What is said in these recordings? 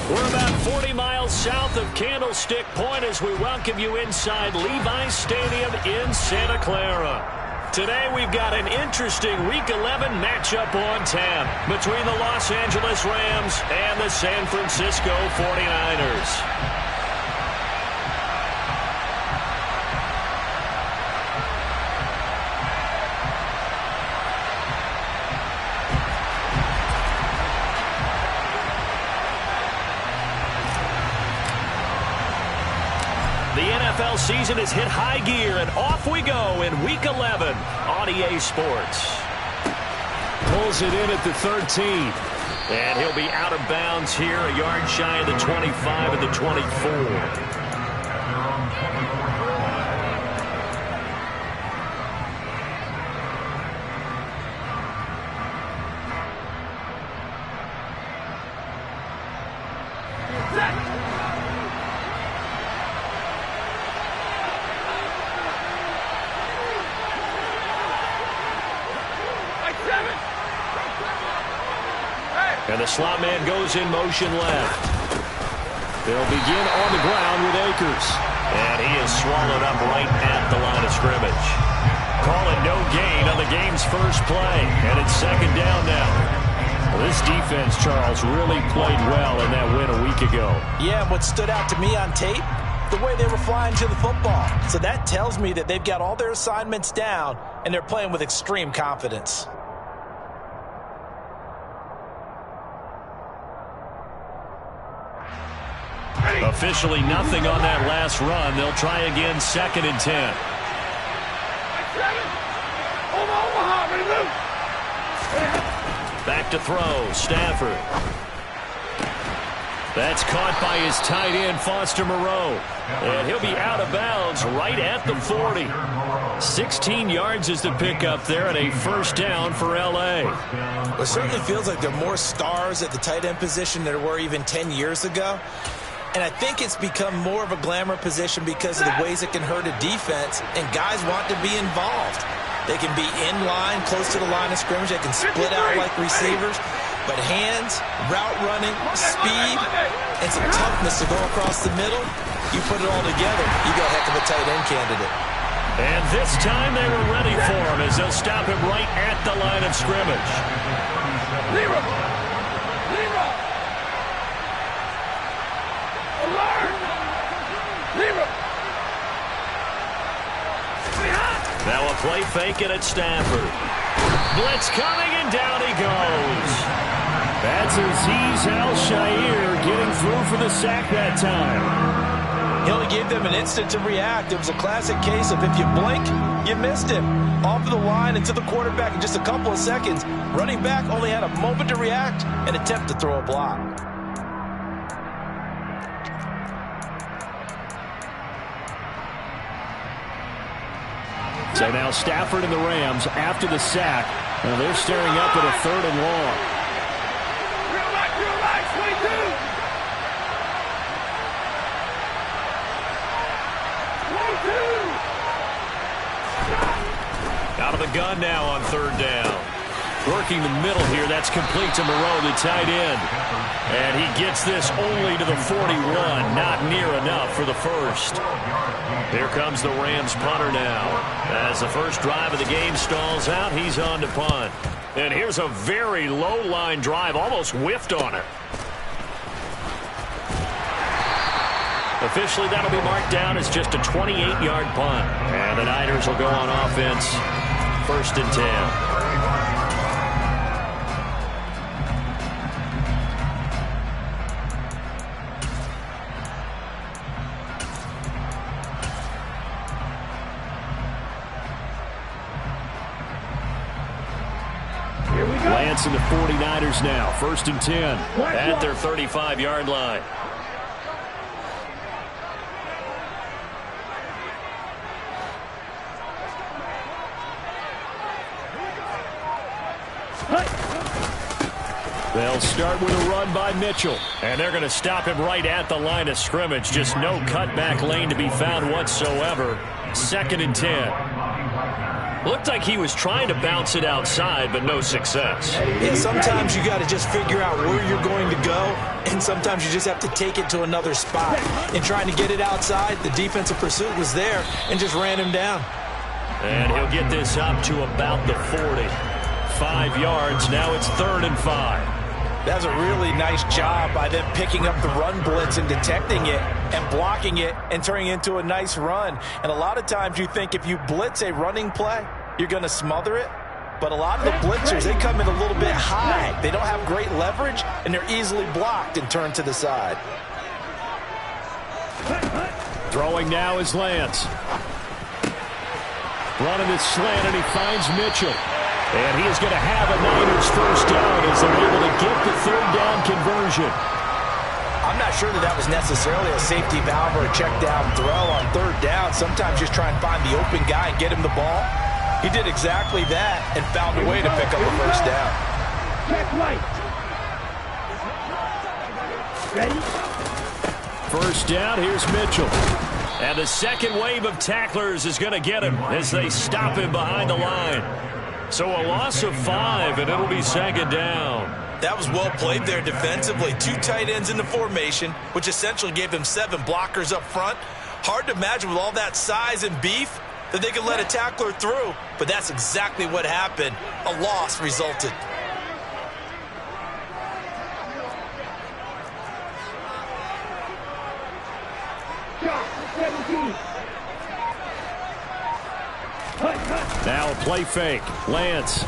We're about 40 miles south of Candlestick Point as we welcome you inside Levi's Stadium in Santa Clara. Today we've got an interesting Week 11 matchup on tap between the Los Angeles Rams and the San Francisco 49ers. The NFL season has hit high gear, and off we go in Week 11 on EA Sports. Pulls it in at the 13. And he'll be out of bounds here, a yard shy of the 25 and the 24. And the slot man goes in motion left. They'll begin on the ground with Akers. And he is swallowed up right at the line of scrimmage. Calling no gain on the game's first play. And it's second down now. Well, this defense, Charles, really played well in that win a week ago. Yeah, what stood out to me on tape, the way they were flying to the football. So that tells me that they've got all their assignments down, and they're playing with extreme confidence. Officially nothing on that last run. They'll try again, second and 10. Back to throw, Stafford. That's caught by his tight end, Foster Moreau. And he'll be out of bounds right at the 40. 16 yards is the pickup there, and a first down for L.A. Well, it certainly feels like there are more stars at the tight end position than there were even 10 years ago. And I think it's become more of a glamour position because of the ways it can hurt a defense, and guys want to be involved. They can be in line, close to the line of scrimmage. They can split out like receivers. But hands, route running, speed, and some toughness to go across the middle, you put it all together, you got a heck of a tight end candidate. And this time they were ready for him as they'll stop him right at the line of scrimmage. Now a play fake it at Stafford. Blitz coming, and down he goes. That's Azeez Al-Shaair getting through for the sack that time. He only gave them an instant to react. It was a classic case of if you blink, you missed him. Off of the line and to the quarterback in just a couple of seconds. Running back only had a moment to react and attempt to throw a block. So now Stafford and the Rams after the sack. Now they're staring up at a third and long. Out of the gun now on third down. Working the middle here. That's complete to Moreau, the tight end. And he gets this only to the 41. Not near enough for the first. Here comes the Rams punter now. As the first drive of the game stalls out, he's on to punt. And here's a very low-line drive. Almost whiffed on it. Officially, that'll be marked down as just a 28-yard punt. And the Niners will go on offense. First and 10. Lance and the 49ers now. First and 10 at their 35-yard line. They'll start with a run by Mitchell. And they're going to stop him right at the line of scrimmage. Just no cutback lane to be found whatsoever. Second and 10. Looked like he was trying to bounce it outside, but no success. Yeah, sometimes you got to just figure out where you're going to go, and sometimes you just have to take it to another spot. In trying to get it outside, the defensive pursuit was there and just ran him down. And he'll get this up to about the 40. 5 yards, now it's 3rd and 5. That was a really nice job by them picking up the run blitz and detecting it and blocking it and turning it into a nice run. And a lot of times you think if you blitz a running play, you're going to smother it. But a lot of the blitzers, they come in a little bit high. They don't have great leverage, and they're easily blocked and turned to the side. Throwing now is Lance. Running this slant, and he finds Mitchell. And he is going to have a Niners first down as they're able to get the 3rd down conversion. I'm not sure that was necessarily a safety valve or a check down throw on 3rd down. Sometimes just try and find the open guy and get him the ball. He did exactly that and found a way to pick up a first down. Check right. Ready? First down, here's Mitchell. And the second wave of tacklers is going to get him as they stop him behind the line. So a loss of 5, and it'll be 2nd down. That was well played there defensively. 2 tight ends in the formation, which essentially gave them 7 blockers up front. Hard to imagine with all that size and beef that they could let a tackler through, but that's exactly what happened. A loss resulted. Now a play fake. Lance.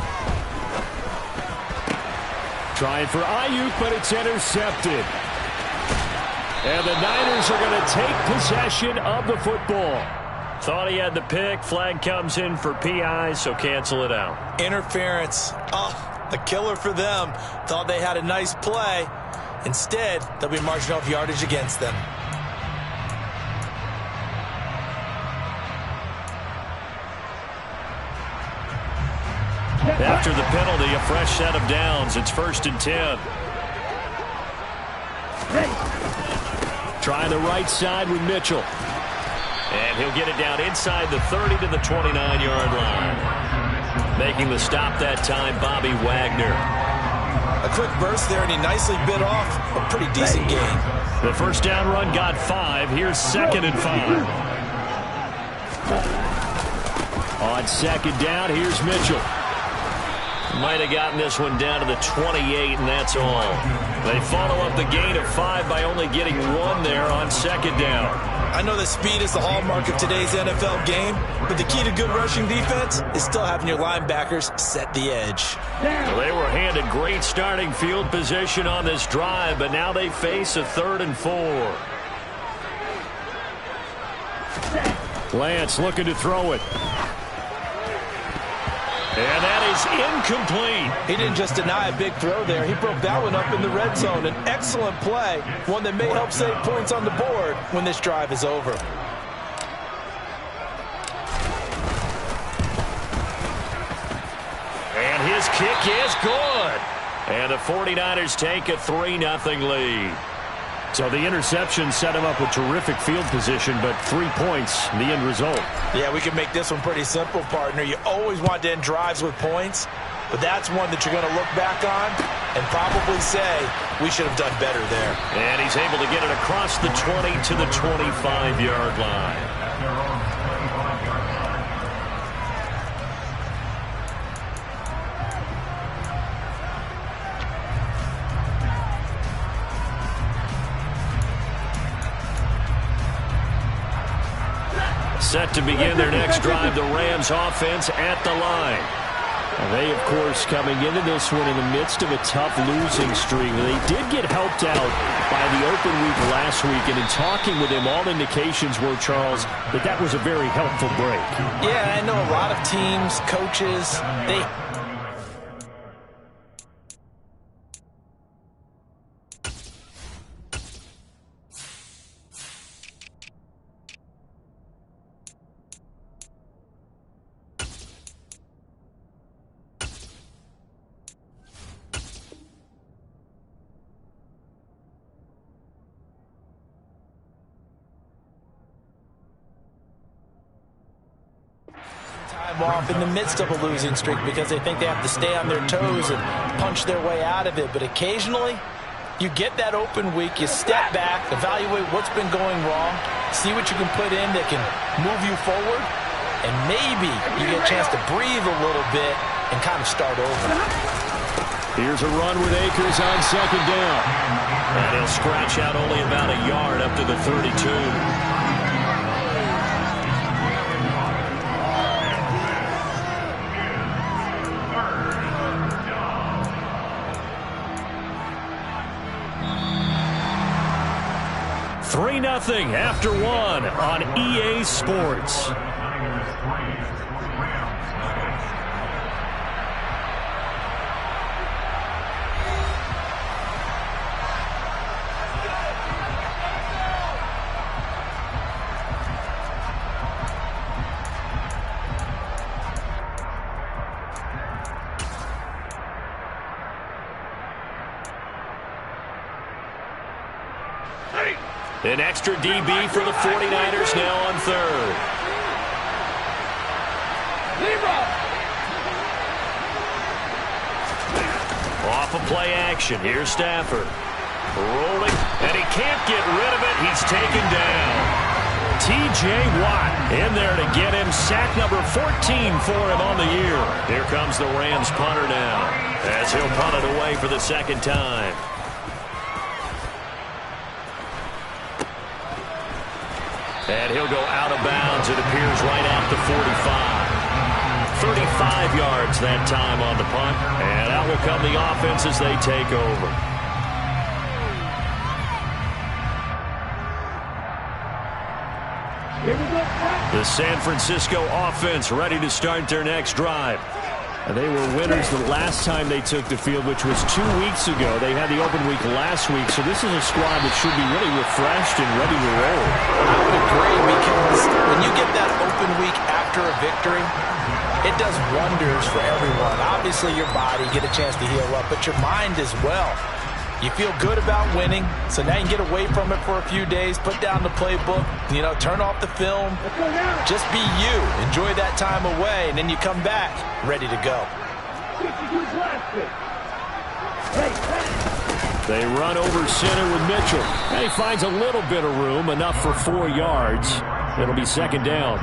Trying for Ayuk, but it's intercepted. And the Niners are going to take possession of the football. Thought he had the pick. Flag comes in for PI, so cancel it out. Interference. Oh, a killer for them. Thought they had a nice play. Instead, they'll be marching off yardage against them. After the penalty, a fresh set of downs. It's 1st and 10. Trying the right side with Mitchell. And he'll get it down inside the 30 to the 29-yard line. Making the stop that time, Bobby Wagner. A quick burst there, and he nicely bit off a pretty decent gain. The first down run got 5. Here's 2nd and 5. On 2nd down, here's Mitchell. Might have gotten this one down to the 28, and that's all. They follow up the gain of 5 by only getting 1 there on 2nd down. I know that speed is the hallmark of today's NFL game, but the key to good rushing defense is still having your linebackers set the edge. Well, they were handed great starting field position on this drive, but now they face a 3rd and 4. Lance looking to throw it. And that is incomplete. He didn't just deny a big throw there. He broke that one up in the red zone. An excellent play, one that may help save points on the board when this drive is over. And his kick is good. And the 49ers take a 3-0 lead. So the interception set him up with terrific field position, but 3 points, the end result. Yeah, we can make this one pretty simple, partner. You always want to end drives with points, but that's one that you're going to look back on and probably say, we should have done better there. And he's able to get it across the 20 to the 25-yard line. Set to begin their next drive, the Rams offense at the line. And they, of course, coming into this one in the midst of a tough losing streak. They did get helped out by the open week last week, and in talking with him, all indications were, Charles, that was a very helpful break. Yeah, I know a lot of teams, coaches, they... time off in the midst of a losing streak because they think they have to stay on their toes and punch their way out of it. But occasionally, you get that open week, you step back, evaluate what's been going wrong, see what you can put in that can move you forward, and maybe you get a chance to breathe a little bit and kind of start over. Here's a run with Akers on second down. And he'll scratch out only about a yard up to the 32. Nothing after one on EA Sports. An extra DB for the 49ers now on third. Off of play action. Here's Stafford. Rolling, and he can't get rid of it. He's taken down. T.J. Watt in there to get him. Sack number 14 for him on the year. Here comes the Rams punter now as he'll punt it away for the second time. And he'll go out of bounds, it appears, right at the 45. 35 yards that time on the punt. And out will come the offense as they take over. The San Francisco offense ready to start their next drive. They were winners the last time they took the field, which was 2 weeks ago. They had the open week last week, so this is a squad that should be really refreshed and ready to roll. I would agree, because when you get that open week after a victory, it does wonders for everyone. Obviously, your body, get a chance to heal up, but your mind as well. You feel good about winning, so now you can get away from it for a few days, put down the playbook, turn off the film. Just be you. Enjoy that time away, and then you come back ready to go. They run over center with Mitchell. And he finds a little bit of room, enough for 4 yards. It'll be second down.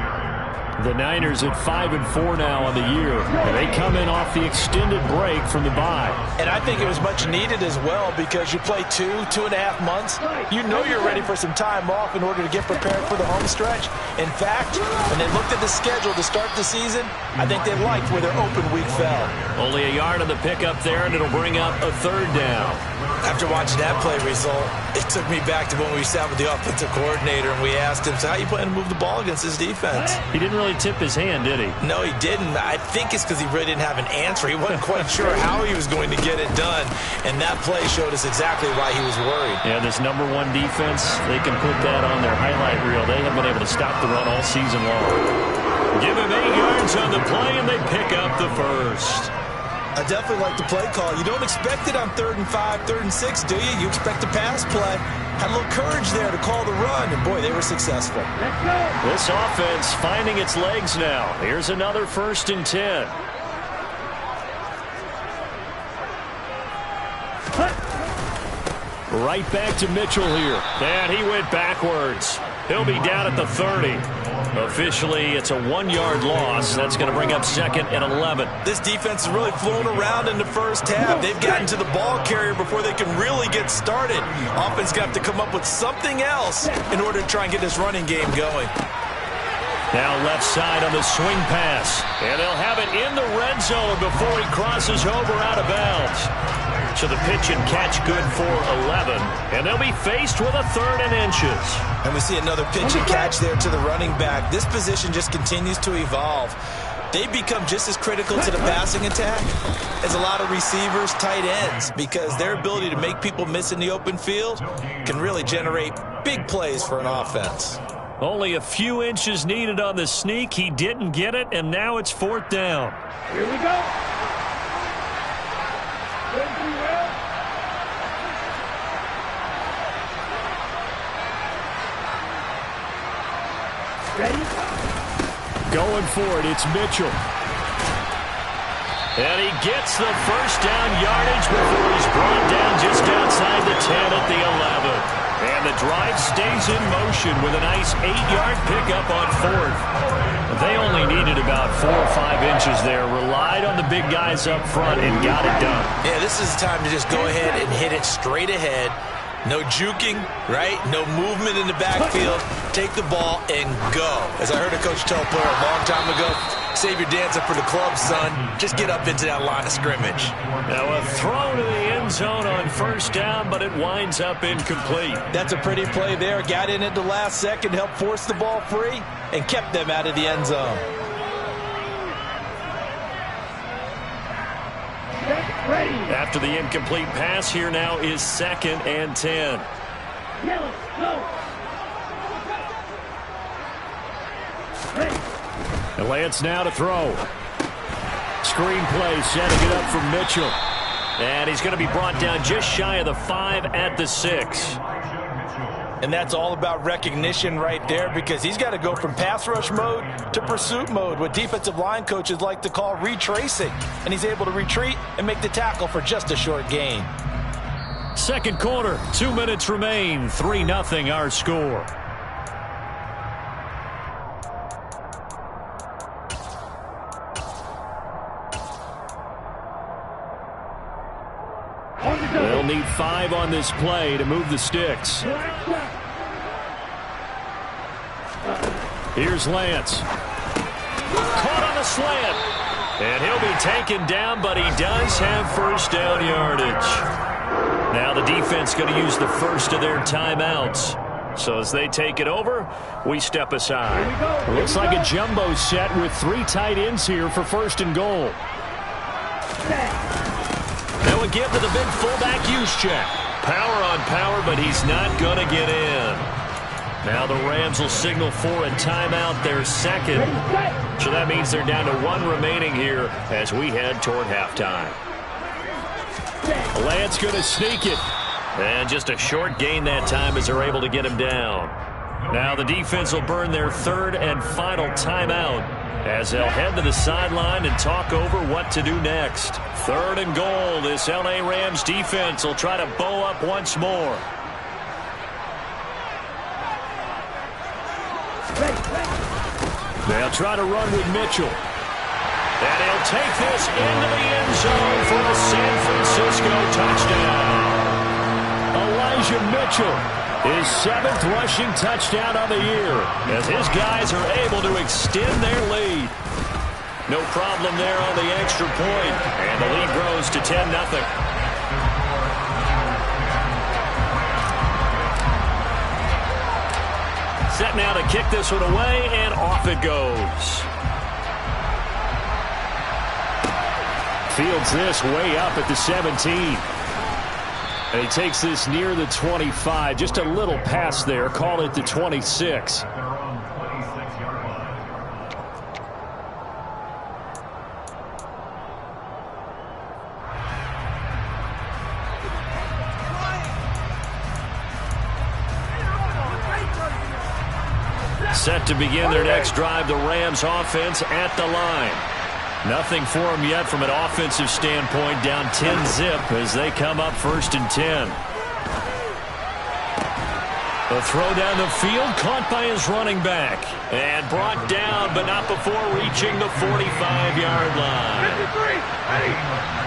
The Niners at 5-4 now on the year. And they come in off the extended break from the bye. And I think it was much needed as well, because you play 2.5 months. You know you're ready for some time off in order to get prepared for the home stretch. In fact, when they looked at the schedule to start the season, I think they liked where their open week fell. Only a yard on the pickup there, and it'll bring up a third down. After watching that play result, it took me back to when we sat with the offensive coordinator and we asked him, so how you plan to move the ball against this defense? He didn't really tip his hand, did he? No, he didn't. I think it's because he really didn't have an answer. He wasn't quite sure how he was going to get it done, and that play showed us exactly why he was worried. Yeah, this #1 defense, they can put that on their highlight reel. They have been able to stop the run all season long. Give him 8 yards on the play, and they pick up the first. I definitely like the play call. You don't expect it on 3rd and 5, 3rd and 6, do you? You expect a pass play. Had a little courage there to call the run, and boy, they were successful. This offense finding its legs now. Here's another 1st and 10. Right back to Mitchell here. And he went backwards. He'll be down at the 30. Officially, it's a 1-yard loss. That's going to bring up 2nd and 11. This defense has really flown around in the first half. They've gotten to the ball carrier before they can really get started. Offense going to have to come up with something else in order to try and get this running game going. Now left side on the swing pass. And they'll have it in the red zone before he crosses over out of bounds. So the pitch and catch good for 11. And they'll be faced with a 3rd and inches. And we see another pitch and catch there to the running back. This position just continues to evolve. They become just as critical to the passing attack as a lot of receivers, tight ends, because their ability to make people miss in the open field can really generate big plays for an offense. Only a few inches needed on the sneak. He didn't get it, and now it's 4th down. Here we go. Ready? Going for it, it's Mitchell. And he gets the first down yardage before he's brought down just outside the 10 at the 11. And the drive stays in motion with a nice 8-yard pickup on fourth. They only needed about 4 or 5 inches there. Relied on the big guys up front and got it done. Yeah, this is the time to just go ahead and hit it straight ahead. No juking, right? No movement in the backfield. Take the ball and go. As I heard a coach tell a player a long time ago, save your dancing for the club, son. Just get up into that line of scrimmage. Now a throw to the end zone on first down, but it winds up incomplete. That's a pretty play there. Got in at the last second, helped force the ball free, and kept them out of the end zone. After the incomplete pass, here now is 2nd and 10. Yellow, go. And Lance now to throw. Screen play, setting it up for Mitchell. And he's going to be brought down just shy of the 5 at the 6. And that's all about recognition right there, because he's got to go from pass rush mode to pursuit mode, what defensive line coaches like to call retracing. And he's able to retreat and make the tackle for just a short gain. Second quarter, 2 minutes remain. 3-0 our score. They'll need 5 on this play to move the sticks. Here's Lance. Caught on the slant. And he'll be taken down, but he does have first down yardage. Now the defense going to use the first of their timeouts. So as they take it over, we step aside. Looks like a jumbo set with 3 tight ends here for 1st and goal. Now a give to the big fullback Juszczyk. Power on power, but he's not going to get in. Now the Rams will signal for a timeout, their 2nd. So that means they're down to 1 remaining here as we head toward halftime. Lance going to sneak it. And just a short gain that time as they're able to get him down. Now the defense will burn their 3rd and final timeout as they'll head to the sideline and talk over what to do next. 3rd and goal. This LA Rams defense will try to bow up once more. They'll try to run with Mitchell. And he'll take this into the end zone for a San Francisco touchdown. Elijah Mitchell, his 7th rushing touchdown of the year, as his guys are able to extend their lead. No problem there on the extra point, and the lead grows to 10-0. Set now to kick this one away, and off it goes. Fields this way up at the 17. And he takes this near the 25. Just a little pass there. Call it the 26. Set to begin their next drive, the Rams offense at the line. Nothing for them yet from an offensive standpoint, down 10-zip as they come up 1st and 10. A throw down the field, caught by his running back. And brought down, but not before reaching the 45-yard line. 53,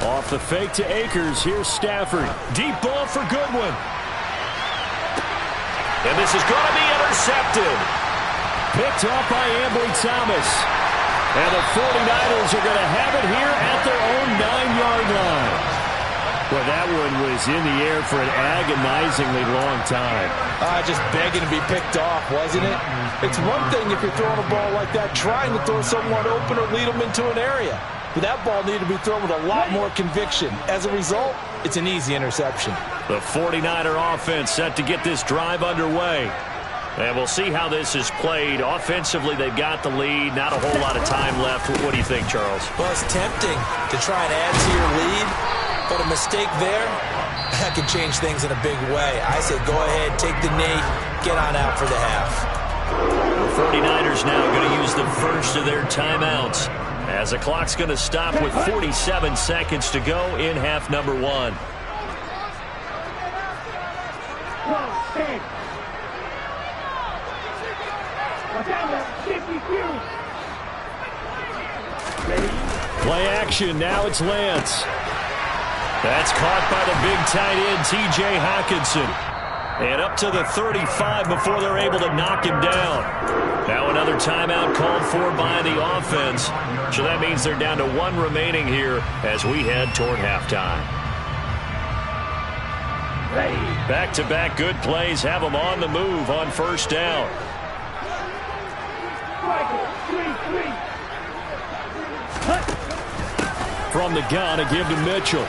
Off the fake to Akers. Here's Stafford. Deep ball for Goodwin. And this is going to be intercepted. Picked off by Ambry Thomas. And the 49ers are going to have it here at their own 9-yard line. Well, that one was in the air for an agonizingly long time. Just begging to be picked off, wasn't it? It's one thing if you're throwing a ball like that, trying to throw someone open or lead them into an area. But that ball needed to be thrown with a lot more conviction. As a result, it's an easy interception. The 49er offense set to get this drive underway. And we'll see how this is played. Offensively, they've got the lead. Not a whole lot of time left. What do you think, Charles? Well, it's tempting to try and add to your lead, but a mistake there, that can change things in a big way. I say go ahead, take the knee, get on out for the half. The 49ers now going to use the first of their timeouts, as the clock's going to stop with 47 seconds to go in half number one. Play action. Now it's Lance. That's caught by the big tight end, T.J. Hockenson. And up to the 35 before they're able to knock him down. Now another timeout called for by the offense. So that means they're down to one remaining here as we head toward halftime. Back-to-back good plays have them on the move on first down. From the gun, a give to Mitchell.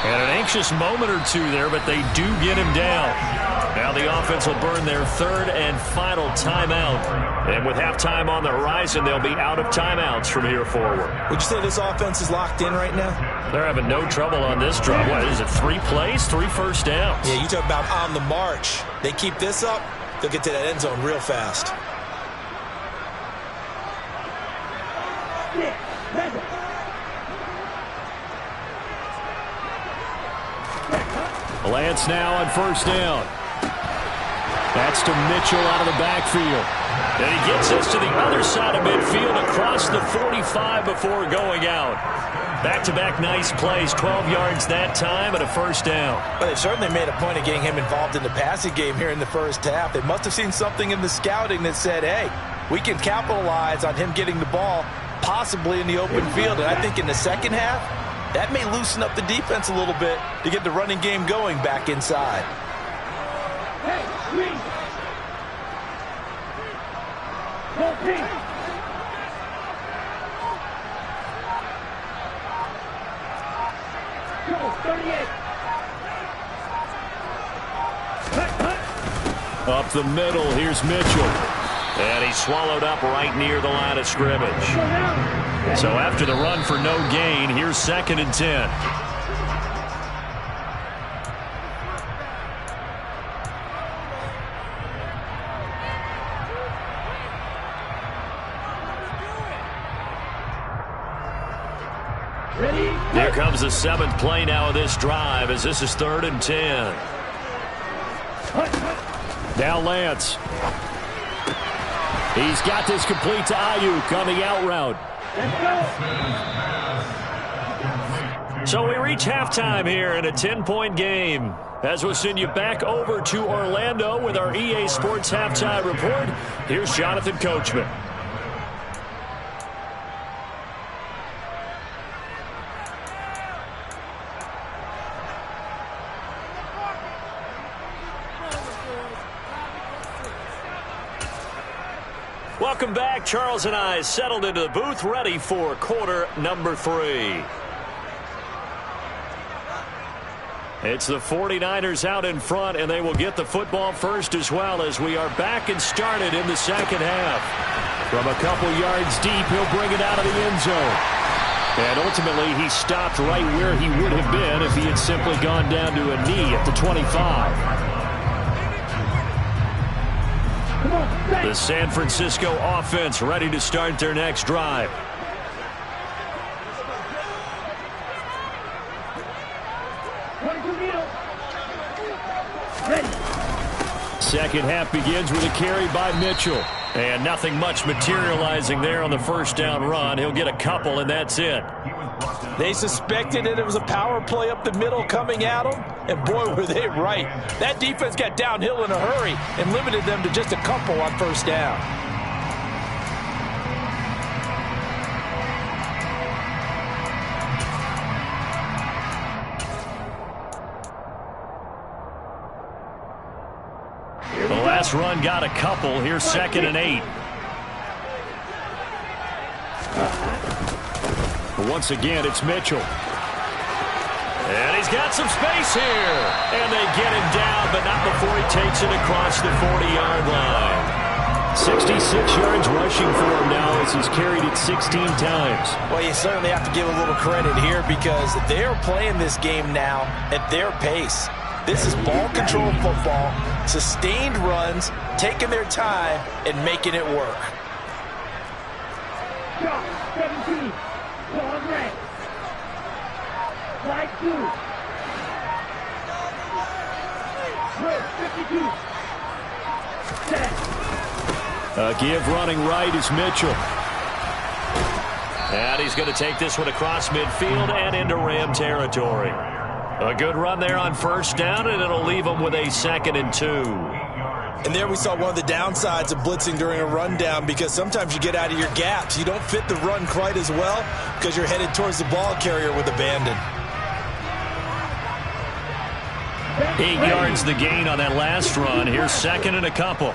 And an anxious moment or two there, but they do get him down. Now the offense will burn their third and final timeout. And with halftime on the horizon, they'll be out of timeouts from here forward. Would you say this offense is locked in right now? They're having no trouble on this drive. What is it, 3 plays, 3 first downs? Yeah, you talk about on the march. They keep this up, they'll get to that end zone real fast. Lance now on first down. That's to Mitchell out of the backfield. And he gets us to the other side of midfield across the 45 before going out. Back-to-back nice plays, 12 yards that time and a first down. Well, they certainly made a point of getting him involved in the passing game here in the first half. They must have seen something in the scouting that said, hey, we can capitalize on him getting the ball possibly in the open field. And I think in the second half, that may loosen up the defense a little bit to get the running game going back inside. Hey, Green. Go, Green. Go, 38. Up the middle, here's Mitchell. And he's swallowed up right near the line of scrimmage. So after the run for no gain, here's 2nd and 10. Here comes the 7th play now of this drive as this is 3rd and 10. Now Lance. He's got this complete to Ayuk on the out route. So we reach halftime here in a 10-point game. As we'll send you back over to Orlando with our EA Sports Halftime Report, here's Jonathan Coachman. Welcome back. Charles and I settled into the booth, ready for quarter number 3. It's the 49ers out in front, and they will get the football first as well as we are back and started in the second half. From a couple yards deep, he'll bring it out of the end zone. And ultimately, he stopped right where he would have been if he had simply gone down to a knee at the 25. The San Francisco offense ready to start their next drive. Second half begins with a carry by Mitchell. And nothing much materializing there on the first down run. He'll get a couple, and that's it. They suspected that it was a power play up the middle coming at them, and boy, were they right. That defense got downhill in a hurry and limited them to just a couple on first down. The last run got a couple. Here's 2nd and 8. Once again, it's Mitchell. And He's got some space here. And they get him down, but not before he takes it across the 40-yard line. 66 yards rushing for him now as he's carried it 16 times. Well, you certainly have to give a little credit here because they're playing this game now at their pace. This is ball control football, sustained runs, taking their time, and making it work. Shot 17. Ball red. Slide 2. Switch 52. Set. Give running right is Mitchell. And he's going to take this one across midfield and into Ram territory. A good run there on first down, and it'll leave him with a 2nd and 2. And there we saw one of the downsides of blitzing during a rundown because sometimes you get out of your gaps. You don't fit the run quite as well because you're headed towards the ball carrier with abandon. 8 yards the gain on that last run. Here's 2nd and a couple.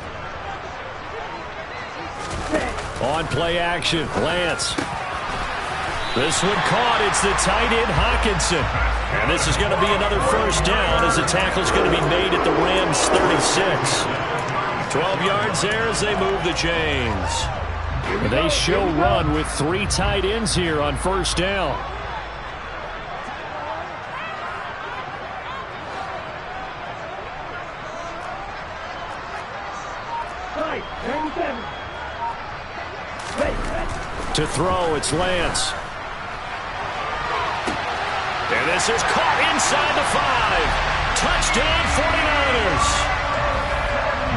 On play action, Lance. This one caught. It's the tight end, Hockenson. And this is going to be another first down as the tackle's going to be made at the Rams' 36. 12 yards there as they move the chains. They show run with 3 tight ends here on first down. To throw, it's Lance. And this is caught inside the 5. Touchdown 49ers.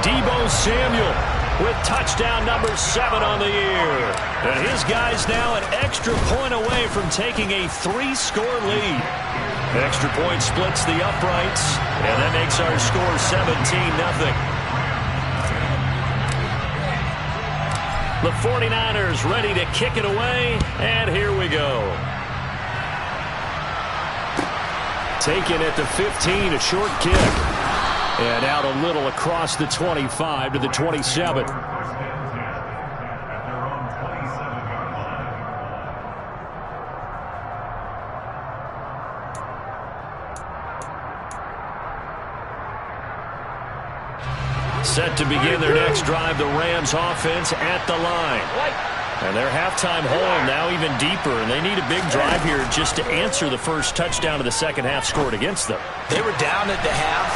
Deebo Samuel with touchdown number 7 on the year. And his guy's now an extra point away from taking a 3-score lead. Extra point splits the uprights, and that makes our score 17-0. The 49ers ready to kick it away, and here we go. Taken at the 15, a short kick. And out a little across the 25 to the 27. Set to begin their next drive, the Rams offense at the line. And their halftime hole now even deeper, and they need a big drive here just to answer the first touchdown of the second half scored against them. They were down at the half.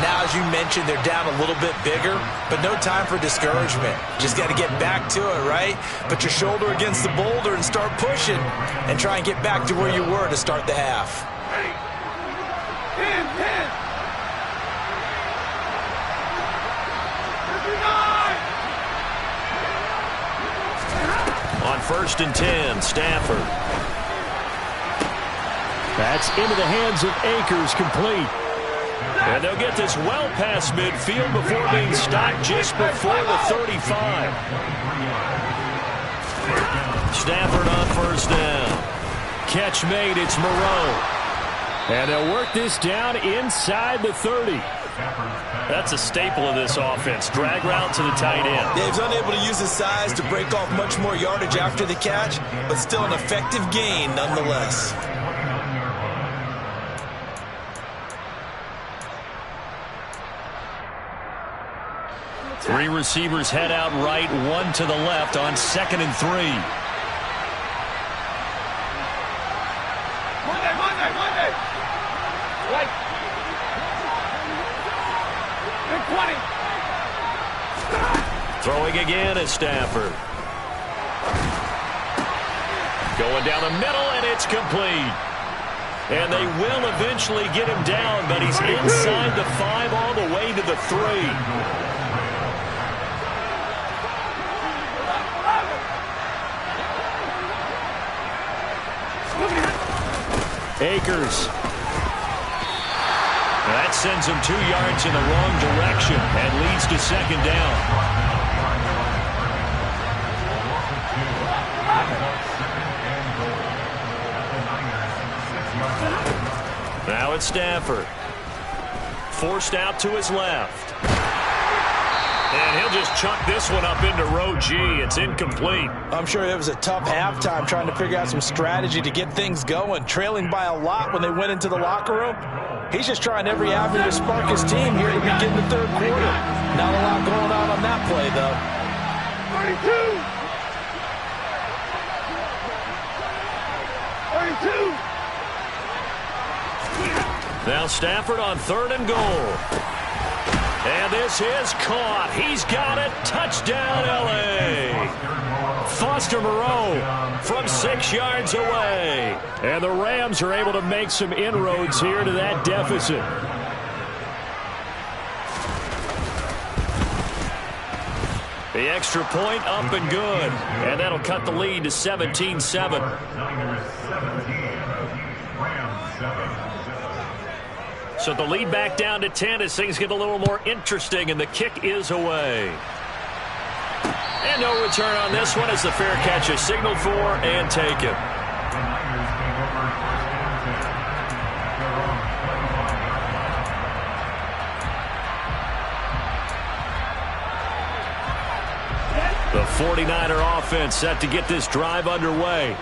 Now, as you mentioned, they're down a little bit bigger, but no time for discouragement. Just got to get back to it, right? Put your shoulder against the boulder and start pushing and try and get back to where you were to start the half. 10. On 1st and 10, Stafford. That's into the hands of Akers, complete. And they'll get this well past midfield before being stopped just before the 35. Stafford on first down. Catch made, it's Moreau. And they'll work this down inside the 30. That's a staple of this offense. Drag route to the tight end. Dave's unable to use his size to break off much more yardage after the catch, but still an effective gain nonetheless. Three receivers head out right, one to the left on 2nd and 3. Monday. Right. Big 20. Throwing again is Stafford. Going down the middle, and it's complete. And they will eventually get him down, but he's inside the 5 all the way to the 3. Akers. That sends him 2 yards in the wrong direction and leads to 2nd down. Now it's Stafford. Forced out to his left. And he'll just chuck this one up into row G. It's incomplete. I'm sure it was a tough halftime trying to figure out some strategy to get things going, trailing by a lot when they went into the locker room. He's just trying every avenue to spark his team here to begin the third quarter. Not a lot going on that play, though. 32. Now Stafford on 3rd and goal. And this is caught. He's got it. Touchdown, L.A. Foster Moreau from 6 yards away. And the Rams are able to make some inroads here to that deficit. The extra point up and good. And that'll cut the lead to 17-7. So the lead back down to 10 as things get a little more interesting, and the kick is away. And no return on this one as the fair catch is signaled for and taken. The 49er offense set to get this drive underway.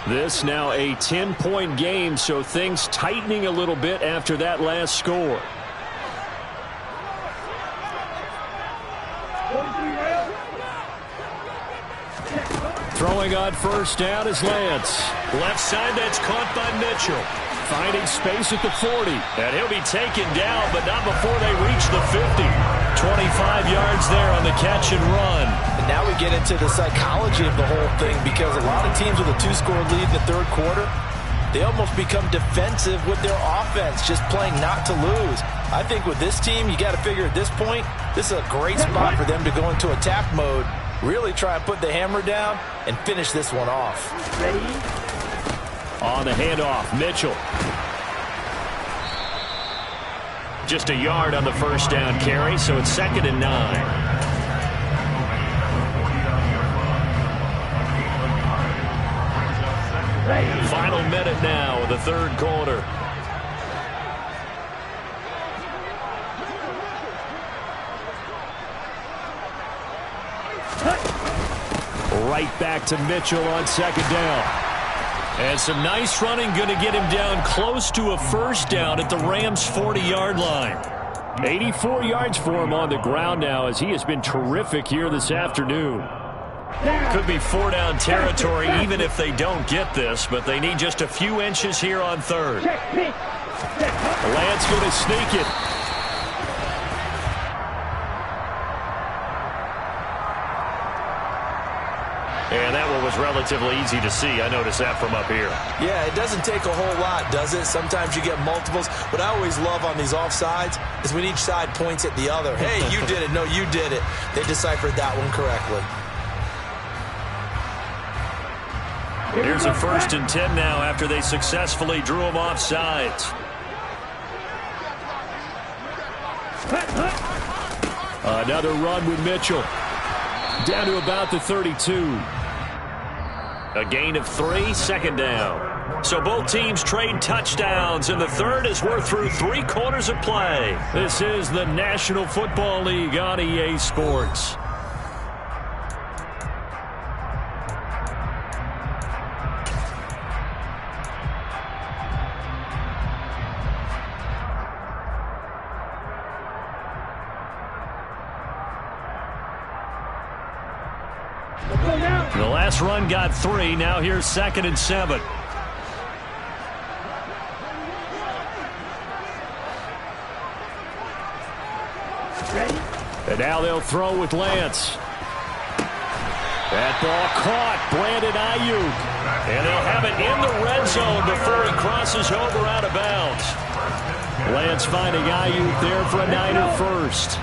This now a 10-point game, so things tightening a little bit after that last score. Throwing on first down is Lance. Left side, that's caught by Mitchell. Finding space at the 40. And he'll be taken down, but not before they reach the 50. 25 yards there on the catch and run. And now we get into the psychology of the whole thing, because a lot of teams with a 2-score lead in the third quarter, they almost become defensive with their offense, just playing not to lose. I think with this team, you got to figure at this point, this is a great spot for them to go into attack mode, really try and put the hammer down and finish this one off. Ready? On the handoff, Mitchell. Just a yard on the first down carry, so it's 2nd and 9. Final minute now of the third quarter. Right back to Mitchell on 2nd down. And some nice running, going to get him down close to a first down at the Rams' 40-yard line. 84 yards for him on the ground now, as he has been terrific here this afternoon. Could be 4-down territory even if they don't get this, but they need just a few inches here on 3rd. Lance going to sneak it. And that one was relatively easy to see. I noticed that from up here. Yeah, it doesn't take a whole lot, does it? Sometimes you get multiples. What I always love on these offsides is when each side points at the other. Hey, you did it. No, you did it. They deciphered that one correctly. Here's a 1st and 10 now after they successfully drew him off sides. Another run with Mitchell. Down to about the 32. A gain of 3, 2nd down. So both teams trade touchdowns, and the third as we're through 3 quarters of play. This is the National Football League on EA Sports. The last run got 3. Now here's 2nd and 7. And now they'll throw with Lance. That ball caught. Brandon Ayuk. And they'll have it in the red zone before he crosses over out of bounds. Lance finding Ayuk there for a Niner first.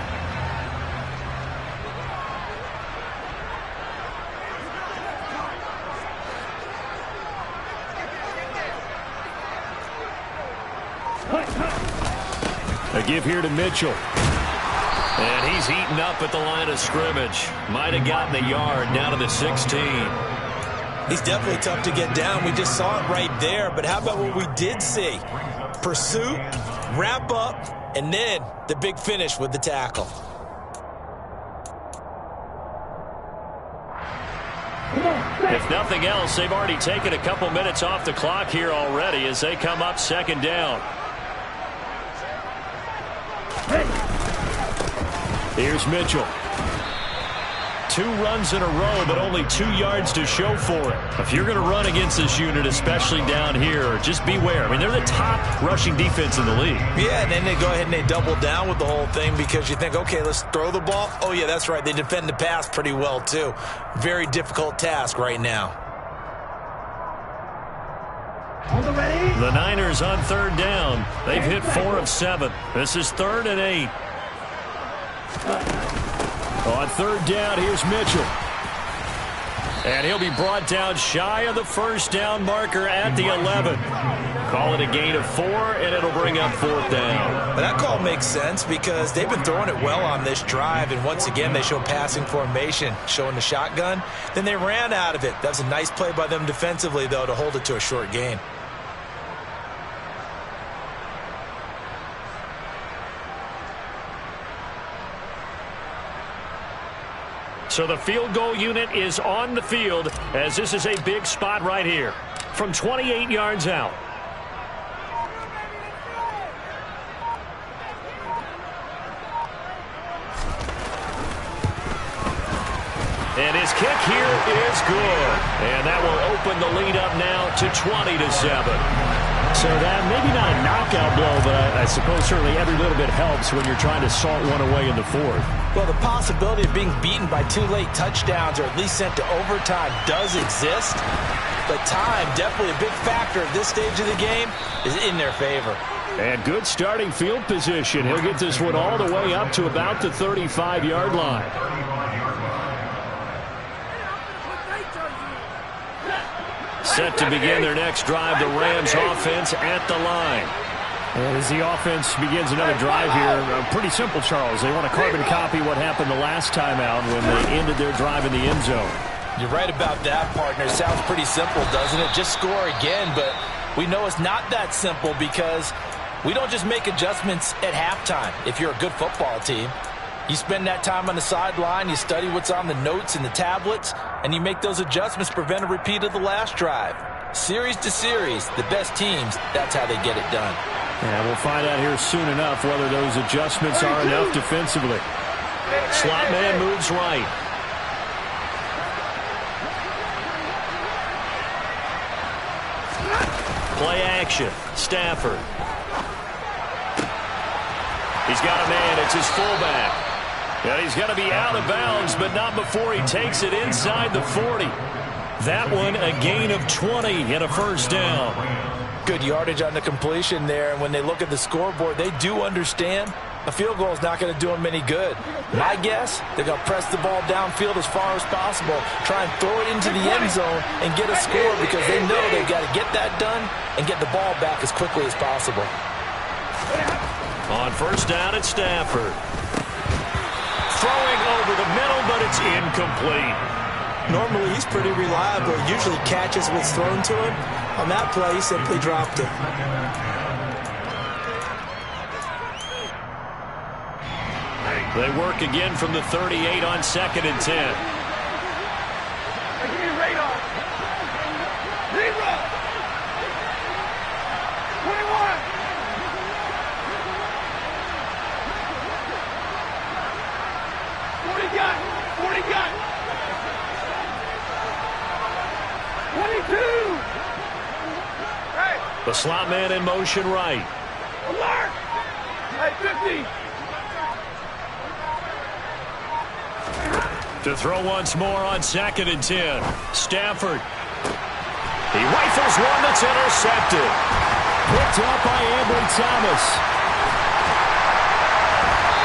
A give here to Mitchell. And he's eaten up at the line of scrimmage. Might have gotten a yard down to the 16. He's definitely tough to get down. We just saw it right there. But how about what we did see? Pursuit, wrap up, and then the big finish with the tackle. If nothing else, they've already taken a couple minutes off the clock here already as they come up second down. Here's Mitchell. 2 runs in a row, but only 2 yards to show for it. If you're going to run against this unit, especially down here, just beware. I mean, they're the top rushing defense in the league. Yeah, and then they go ahead and they double down with the whole thing because you think, okay, let's throw the ball. Oh, yeah, that's right. They defend the pass pretty well, too. Very difficult task right now. The Niners on third down. They've hit 4 of 7. This is 3rd and 8. On third down, here's Mitchell. And he'll be brought down shy of the first down marker at the 11. Call it a gain of 4, and it'll bring up 4th down. But that call makes sense because they've been throwing it well on this drive, and once again, they show passing formation, showing the shotgun. Then they ran out of it. That was a nice play by them defensively, though, to hold it to a short gain. So the field goal unit is on the field as this is a big spot right here from 28 yards out. And his kick here is good. And that will open the lead up now to 20-7. So that maybe not a knockout blow, but I suppose certainly every little bit helps when you're trying to salt one away in the 4th. Well, the possibility of being beaten by 2 late touchdowns or at least sent to overtime does exist. But time, definitely a big factor at this stage of the game, is in their favor. And good starting field position. He'll get this one all the way up to about the 35-yard line. Set to begin their next drive, the Rams offense at the line. And as the offense begins another drive here, pretty simple, Charles. They want to carbon copy what happened the last time out when they ended their drive in the end zone. You're right about that, partner. Sounds pretty simple, doesn't it? Just score again, but we know it's not that simple because we don't just make adjustments at halftime if you're a good football team. You spend that time on the sideline, you study what's on the notes and the tablets, and you make those adjustments to prevent a repeat of the last drive. Series to series, the best teams, that's how they get it done. And we'll find out here soon enough whether those adjustments are enough defensively. Slot man moves right. Play action. Stafford. He's got a man. It's his fullback. And he's got to be out of bounds, but not before he takes it inside the 40. That one a gain of 20 and a first down. Good yardage on the completion there, and when they look at the scoreboard, they do understand a field goal is not going to do them any good. My guess, they're going to press the ball downfield as far as possible, try and throw it into the end zone and get a score because they know they've got to get that done and get the ball back as quickly as possible. On first down at Stafford. Throwing over the middle, but it's incomplete. Normally, he's pretty reliable. Usually catches what's thrown to him. On that play, he simply dropped it. They work again from the 38 on 2nd and 10. Give me radar. Zero. 21. Got. 22. Hey. The slot man in motion right. Alert. Hey, 50. To throw once more on 2nd and 10. Stafford. He rifles one that's intercepted. Picked up by Ambry Thomas.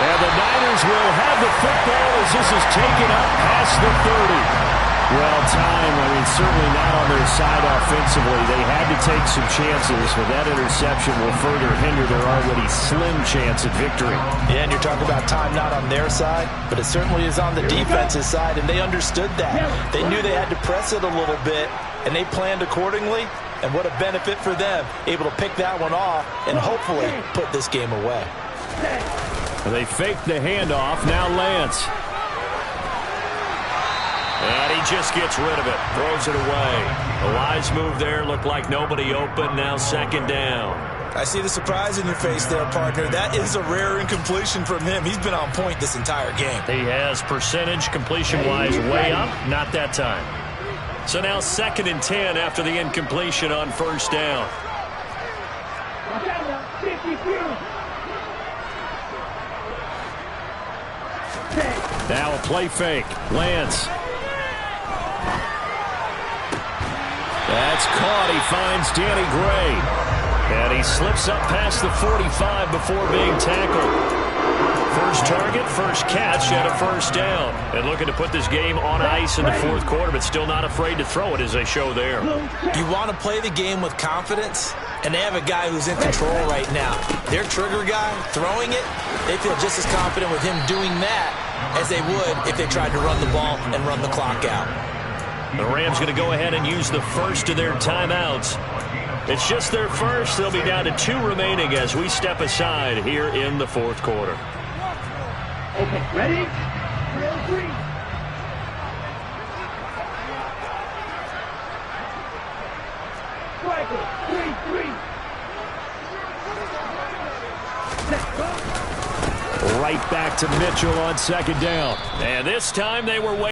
And the Niners will have the football as this is taken up past the 30. Well, time, certainly not on their side offensively. They had to take some chances, but that interception will further hinder their already slim chance at victory. Yeah, and you're talking about time not on their side, but it certainly is on the defense's side, and they understood that. They knew they had to press it a little bit, and they planned accordingly, and what a benefit for them, able to pick that one off and hopefully put this game away. They faked the handoff. Now Lance. And he just gets rid of it. Throws it away. A wise move there. Looked like nobody open. Now second down. I see the surprise in your face there, partner. That is a rare incompletion from him. He's been on point this entire game. He has percentage completion-wise way up. Not that time. So now 2nd and 10 after the incompletion on first down. Now a play fake. Lance. That's caught. He finds Danny Gray. And he slips up past the 45 before being tackled. First target, first catch, and a first down. And looking to put this game on ice in the 4th quarter, but still not afraid to throw it as they show there. You want to play the game with confidence, and they have a guy who's in control right now. Their trigger guy, throwing it, they feel just as confident with him doing that as they would if they tried to run the ball and run the clock out. The Rams going to go ahead and use the first of their timeouts. It's just their first. They'll be down to 2 remaining as we step aside here in the 4th quarter. Okay, ready? 3. Striker, 3. Let's go. Right back to Mitchell on second down. And this time they were waiting.